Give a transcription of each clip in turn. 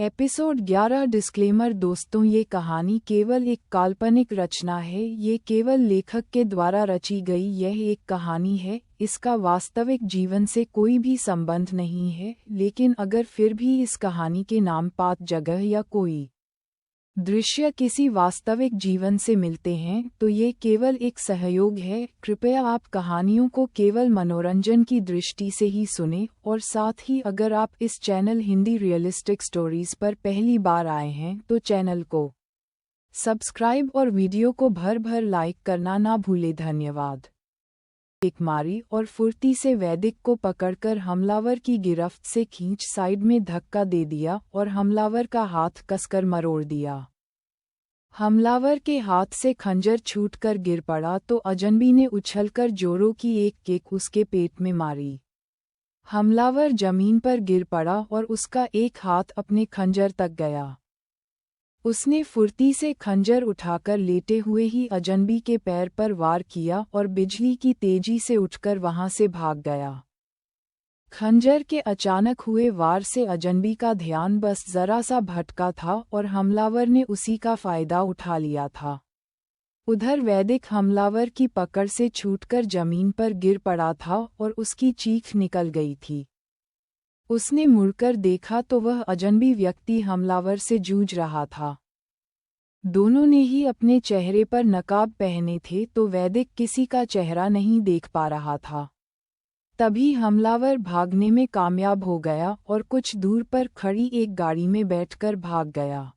Episode 11 disclaimer दोस्तों, ये कहानी केवल एक काल्पनिक रचना है। ये केवल लेखक के द्वारा रची गई यह एक कहानी है। इसका वास्तविक जीवन से कोई भी संबंध नहीं है, लेकिन अगर फिर भी इस कहानी के नाम पात जगह या कोई दृश्य किसी वास्तविक जीवन से मिलते हैं तो ये केवल एक सहयोग है। कृपया आप कहानियों को केवल मनोरंजन की दृष्टि से ही सुनें, और साथ ही अगर आप इस चैनल हिंदी रियलिस्टिक स्टोरीज पर पहली बार आए हैं तो चैनल को सब्सक्राइब और वीडियो को भर लाइक करना ना भूलें। धन्यवाद। एक मारी और फुर्ती से वैदिक को पकड़कर हमलावर की गिरफ्त से खींच साइड में धक्का दे दिया और हमलावर का हाथ कसकर मरोड़ दिया। हमलावर के हाथ से खंजर छूटकर गिर पड़ा तो अजनबी ने उछलकर जोरों की एक किक उसके पेट में मारी। हमलावर जमीन पर गिर पड़ा और उसका एक हाथ अपने खंजर तक गया। उसने फुर्ती से खंजर उठाकर लेटे हुए ही अजनबी के पैर पर वार किया और बिजली की तेजी से उठकर वहां से भाग गया। खंजर के अचानक हुए वार से अजनबी का ध्यान बस जरा सा भटका था और हमलावर ने उसी का फायदा उठा लिया था। उधर वैदिक हमलावर की पकड़ से छूटकर जमीन पर गिर पड़ा था और उसकी चीख निकल गई थी। उसने मुड़कर देखा तो वह अजनबी व्यक्ति हमलावर से जूझ रहा था। दोनों ने ही अपने चेहरे पर नकाब पहने थे तो वैदिक किसी का चेहरा नहीं देख पा रहा था। तभी हमलावर भागने में कामयाब हो गया और कुछ दूर पर खड़ी एक गाड़ी में बैठकर भाग गया।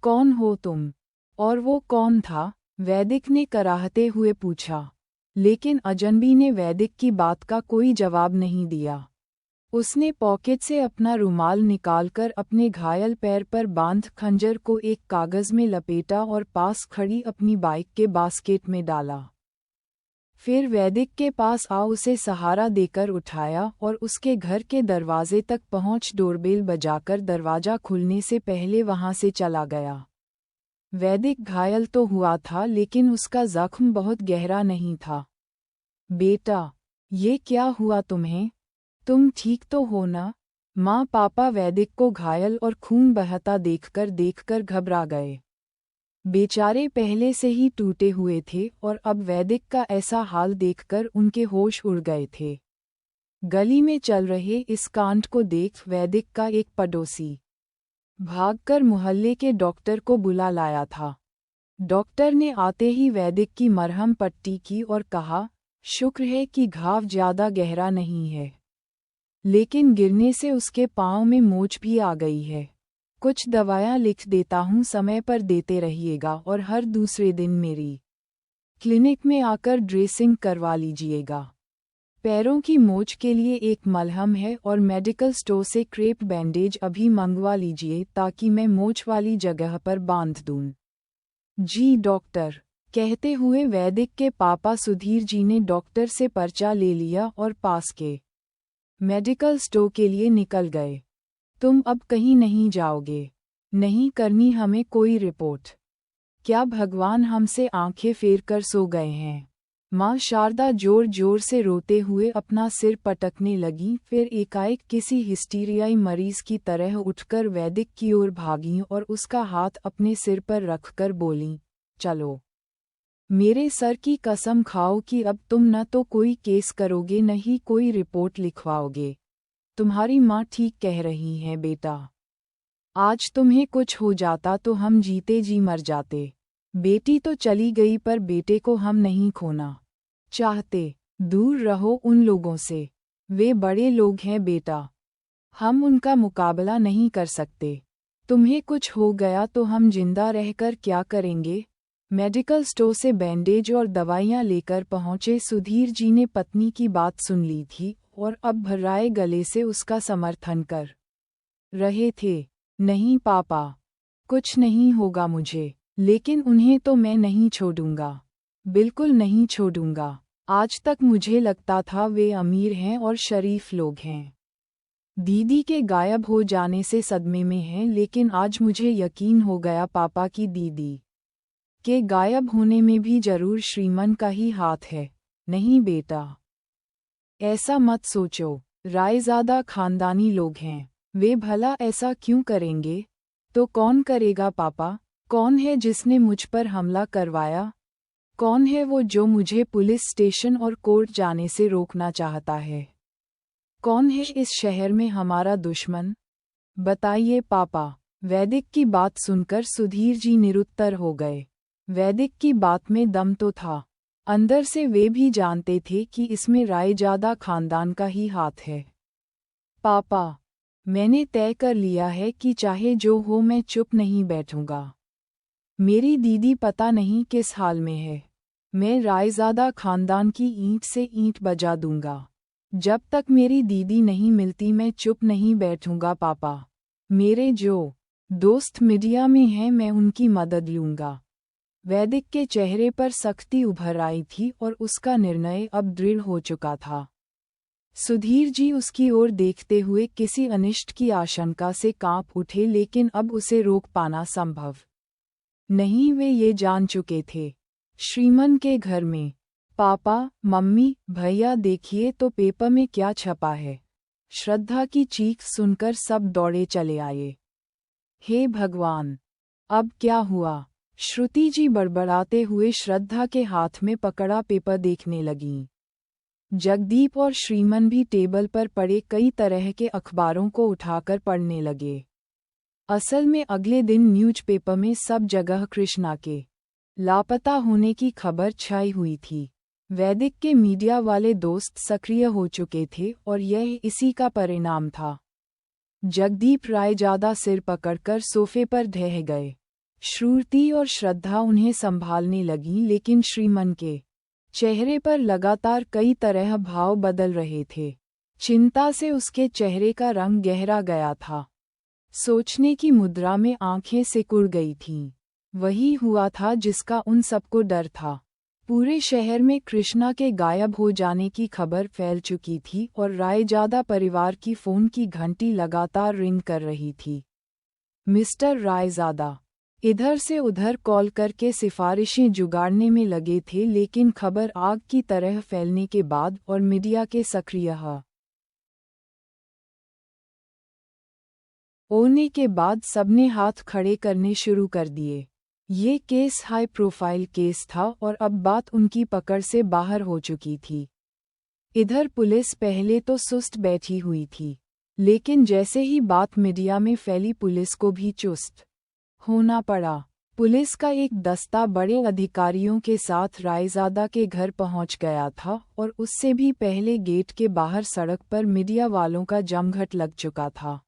कौन हो तुम? और वो कौन था? वैदिक ने कराहते हुए पूछा। लेकिन अजनबी ने वैदिक की बात का कोई जवाब नहीं दिया। उसने पॉकेट से अपना रुमाल निकालकर अपने घायल पैर पर बांध खंजर को एक कागज में लपेटा और पास खड़ी अपनी बाइक के बास्केट में डाला। फिर वैदिक के पास उसे सहारा देकर उठाया और उसके घर के दरवाजे तक पहुंच डोरबेल बजाकर दरवाजा खुलने से पहले वहां से चला गया। वैदिक घायल तो हुआ था लेकिन उसका जख्म बहुत गहरा नहीं था। बेटा, ये क्या हुआ तुम्हें? तुम ठीक तो हो ना? माँ पापा वैदिक को घायल और खून बहता देखकर घबरा गए। बेचारे पहले से ही टूटे हुए थे और अब वैदिक का ऐसा हाल देखकर उनके होश उड़ गए थे। गली में चल रहे इस कांड को देख वैदिक का एक पड़ोसी भागकर मोहल्ले के डॉक्टर को बुला लाया था। डॉक्टर ने आते ही वैदिक की मरहम पट्टी की और कहा, शुक्र है कि घाव ज्यादा गहरा नहीं है, लेकिन गिरने से उसके पांव में मोच भी आ गई है। कुछ दवायां लिख देता हूँ, समय पर देते रहिएगा और हर दूसरे दिन मेरी क्लिनिक में आकर ड्रेसिंग करवा लीजिएगा। पैरों की मोच के लिए एक मलहम है और मेडिकल स्टोर से क्रेप बैंडेज अभी मंगवा लीजिए ताकि मैं मोच वाली जगह पर बांध दूं। जी डॉक्टर, कहते हुए वैदिक के पापा सुधीर जी ने डॉक्टर से पर्चा ले लिया और पास के मेडिकल स्टोर के लिए निकल गए। तुम अब कहीं नहीं जाओगे? नहीं करनी हमें कोई रिपोर्ट? क्या भगवान हमसे आंखें फेर कर सो गए हैं? माँ शारदा जोर जोर से रोते हुए अपना सिर पटकने लगी। फिर एकाएक किसी हिस्टीरियाई मरीज की तरह उठकर वैदिक की ओर भागीं और उसका हाथ अपने सिर पर रखकर बोलीं, चलो, मेरे सर की कसम खाओ कि अब तुम न तो कोई केस करोगे न ही कोई रिपोर्ट लिखवाओगे। तुम्हारी माँ ठीक कह रही है बेटा। आज तुम्हें कुछ हो जाता तो हम जीते जी मर जाते। बेटी तो चली गई पर बेटे को हम नहीं खोना चाहते। दूर रहो उन लोगों से, वे बड़े लोग हैं बेटा, हम उनका मुकाबला नहीं कर सकते। तुम्हें कुछ हो गया तो हम जिंदा रहकर क्या करेंगे? मेडिकल स्टोर से बैंडेज और दवाइयाँ लेकर पहुँचे सुधीर जी ने पत्नी की बात सुन ली थी और अब भर्राए गले से उसका समर्थन कर रहे थे। नहीं पापा, कुछ नहीं होगा मुझे, लेकिन उन्हें तो मैं नहीं छोड़ूंगा, बिल्कुल नहीं छोड़ूंगा। आज तक मुझे लगता था वे अमीर हैं और शरीफ लोग हैं। दीदी के गायब हो जाने से सदमे में हैं, लेकिन आज मुझे यकीन हो गया पापा की दीदी के गायब होने में भी जरूर श्रीमन का ही हाथ है। नहीं बेटा, ऐसा मत सोचो, रायज़ादा खानदानी लोग हैं, वे भला ऐसा क्यों करेंगे? तो कौन करेगा पापा? कौन है जिसने मुझ पर हमला करवाया? कौन है वो जो मुझे पुलिस स्टेशन और कोर्ट जाने से रोकना चाहता है? कौन है इस शहर में हमारा दुश्मन? बताइए पापा। वैदिक की बात सुनकर सुधीर जी निरुत्तर हो गए। वैदिक की बात में दम तो था। अंदर से वे भी जानते थे कि इसमें रायजादा खानदान का ही हाथ है। पापा, मैंने तय कर लिया है कि चाहे जो हो मैं चुप नहीं बैठूंगा। मेरी दीदी पता नहीं किस हाल में है। मैं रायजादा खानदान की ईंट से ईंट बजा दूंगा। जब तक मेरी दीदी नहीं मिलती मैं चुप नहीं बैठूंगा पापा। मेरे जो दोस्त मीडिया में हैं मैं उनकी मदद लूंगा। वैदिक के चेहरे पर सख्ती उभर आई थी और उसका निर्णय अब दृढ़ हो चुका था। सुधीर जी उसकी ओर देखते हुए किसी अनिष्ट की आशंका से कांप उठे, लेकिन अब उसे रोक पाना संभव नहीं। वे ये जान चुके थे। श्रीमन के घर में पापा, मम्मी, भैया देखिए तो पेपर में क्या छपा है। श्रद्धा की चीख सुनकर सब दौड़े चले आए। हे भगवान, अब क्या हुआ? श्रुति जी बड़बड़ाते हुए श्रद्धा के हाथ में पकड़ा पेपर देखने लगीं। जगदीप और श्रीमन भी टेबल पर पड़े कई तरह के अखबारों को उठाकर पढ़ने लगे। असल में अगले दिन न्यूज़पेपर में सब जगह कृष्णा के लापता होने की खबर छाई हुई थी। वैदिक के मीडिया वाले दोस्त सक्रिय हो चुके थे और यह इसी का परिणाम था। जगदीप रायजादा सिर पकड़कर सोफे पर ढह गए। श्रुति और श्रद्धा उन्हें संभालने लगीं, लेकिन श्रीमन के चेहरे पर लगातार कई तरह भाव बदल रहे थे। चिंता से उसके चेहरे का रंग गहरा गया था। सोचने की मुद्रा में आंखें सिकुड़ गई थीं। वही हुआ था जिसका उन सबको डर था। पूरे शहर में कृष्णा के गायब हो जाने की खबर फैल चुकी थी और रायजादा परिवार की फोन की घंटी लगातार रिंग कर रही थी। मिस्टर रायजादा इधर से उधर कॉल करके सिफारिशें जुगाड़ने में लगे थे, लेकिन खबर आग की तरह फैलने के बाद और मीडिया के सक्रिय होने के बाद सबने हाथ खड़े करने शुरू कर दिए। ये केस हाई प्रोफाइल केस था और अब बात उनकी पकड़ से बाहर हो चुकी थी। इधर पुलिस पहले तो सुस्त बैठी हुई थी, लेकिन जैसे ही बात मीडिया में फैली पुलिस को भी चुस्त होना पड़ा। पुलिस का एक दस्ता बड़े अधिकारियों के साथ रायजादा के घर पहुंच गया था और उससे भी पहले गेट के बाहर सड़क पर मीडिया वालों का जमघट लग चुका था।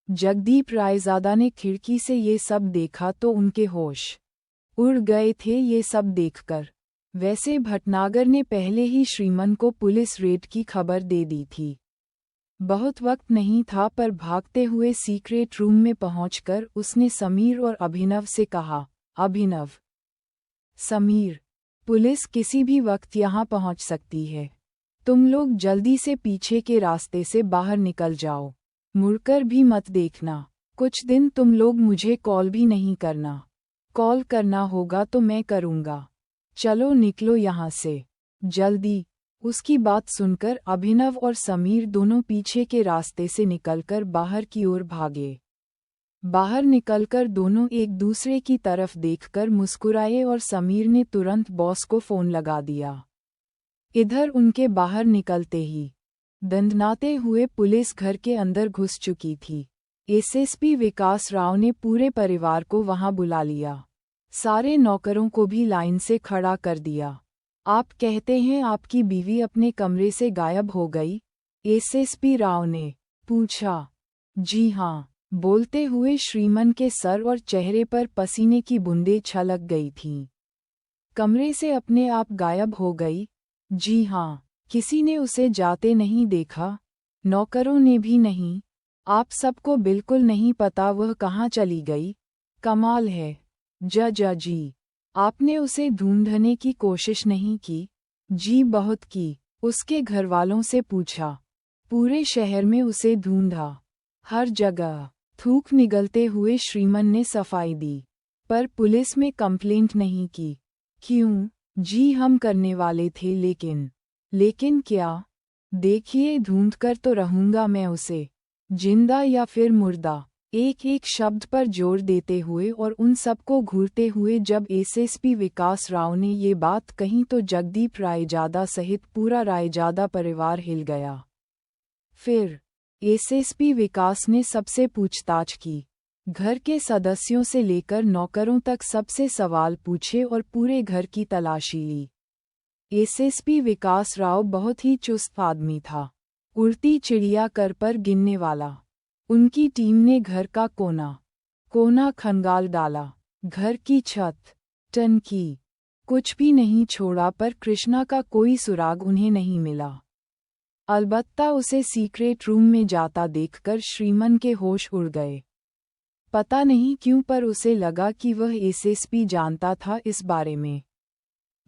जगदीप रायजादा ने खिड़की से ये सब देखा तो उनके होश उड़ गए थे ये सब देखकर। वैसे भटनागर ने पहले ही श्रीमन को पुलिस रेड की खबर दे दी थी। बहुत वक्त नहीं था, पर भागते हुए सीक्रेट रूम में पहुंचकर उसने समीर और अभिनव से कहा, अभिनव, समीर, पुलिस किसी भी वक्त यहाँ पहुंच सकती है। तुम लोग जल्दी से पीछे के रास्ते से बाहर निकल जाओ। मुड़कर भी मत देखना। कुछ दिन तुम लोग मुझे कॉल भी नहीं करना। कॉल करना होगा तो मैं करूँगा। चलो निकलो यहाँ से जल्दी। उसकी बात सुनकर अभिनव और समीर दोनों पीछे के रास्ते से निकलकर बाहर की ओर भागे। बाहर निकलकर दोनों एक दूसरे की तरफ देखकर मुस्कुराए और समीर ने तुरंत बॉस को फ़ोन लगा दिया। इधर उनके बाहर निकलते ही दंडनाते हुए पुलिस घर के अंदर घुस चुकी थी। एसएसपी विकास राव ने पूरे परिवार को वहां बुला लिया। सारे नौकरों को भी लाइन से खड़ा कर दिया। आप कहते हैं आपकी बीवी अपने कमरे से गायब हो गई? एसएसपी राव ने पूछा। जी हाँ, बोलते हुए श्रीमन के सर और चेहरे पर पसीने की बूंदें छलक गई थीं। कमरे से अपने आप गायब हो गई? जी हाँ, किसी ने उसे जाते नहीं देखा, नौकरों ने भी नहीं। आप सबको बिल्कुल नहीं पता वह कहाँ चली गई? कमाल है। जी, आपने उसे ढूंढने की कोशिश नहीं की? जी बहुत की। उसके घरवालों से पूछा, पूरे शहर में उसे ढूंढा, हर जगह। थूक निगलते हुए श्रीमन ने सफाई दी। पर पुलिस में कंप्लेंट नहीं की? क्यों? जी हम करने वाले थे, लेकिन क्या? देखिए ढूंढकर तो रहूंगा मैं उसे। जिंदा या फिर मुर्दा, एक एक शब्द पर जोर देते हुए और उन सबको घूरते हुए जब एसएसपी विकास राव ने ये बात कही तो जगदीप रायजादा सहित पूरा रायजादा परिवार हिल गया। फिर एसएसपी विकास ने सबसे पूछताछ की, घर के सदस्यों से लेकर नौकरों तक सबसे सवाल पूछे और पूरे घर की तलाशी ली। एसएसपी विकास राव बहुत ही चुस्त आदमी था, उड़ती चिड़िया कर पर गिनने वाला। उनकी टीम ने घर का कोना खंगाल डाला, घर की छत, टंकी, कुछ भी नहीं छोड़ा, पर कृष्णा का कोई सुराग उन्हें नहीं मिला। अलबत्ता उसे सीक्रेट रूम में जाता देखकर श्रीमन के होश उड़ गए। पता नहीं क्यों, पर उसे लगा कि वह एसएसपी जानता था इस बारे में।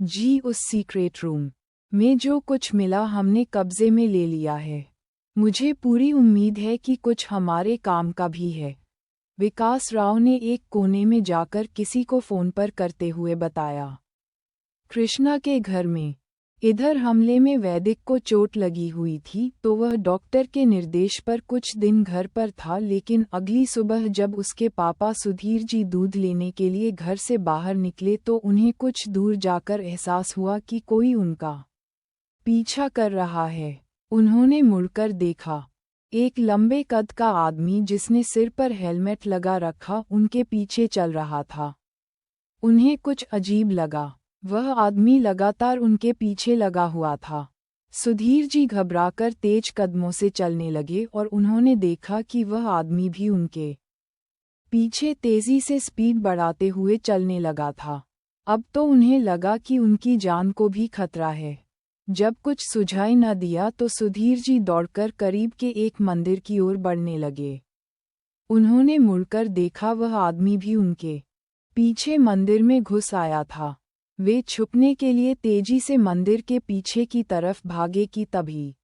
जी, उस सीक्रेट रूम में जो कुछ मिला हमने कब्जे में ले लिया है। मुझे पूरी उम्मीद है कि कुछ हमारे काम का भी है, विकास राव ने एक कोने में जाकर किसी को फोन पर करते हुए बताया। कृष्णा के घर में इधर हमले में वैदिक को चोट लगी हुई थी तो वह डॉक्टर के निर्देश पर कुछ दिन घर पर था, लेकिन अगली सुबह जब उसके पापा सुधीर जी दूध लेने के लिए घर से बाहर निकले तो उन्हें कुछ दूर जाकर एहसास हुआ कि कोई उनका पीछा कर रहा है। उन्होंने मुड़कर देखा, एक लंबे कद का आदमी जिसने सिर पर हेलमेट लगा रखा उनके पीछे चल रहा था। उन्हें कुछ अजीब लगा, वह आदमी लगातार उनके पीछे लगा हुआ था। सुधीर जी घबराकर तेज कदमों से चलने लगे और उन्होंने देखा कि वह आदमी भी उनके पीछे तेजी से स्पीड बढ़ाते हुए चलने लगा था। अब तो उन्हें लगा कि उनकी जान को भी खतरा है। जब कुछ सुझाई न दिया तो सुधीर जी दौड़कर करीब के एक मंदिर की ओर बढ़ने लगे। उन्होंने मुड़कर देखा, वह आदमी भी उनके पीछे मंदिर में घुस आया था। वे छुपने के लिए तेजी से मंदिर के पीछे की तरफ भागे कि तभी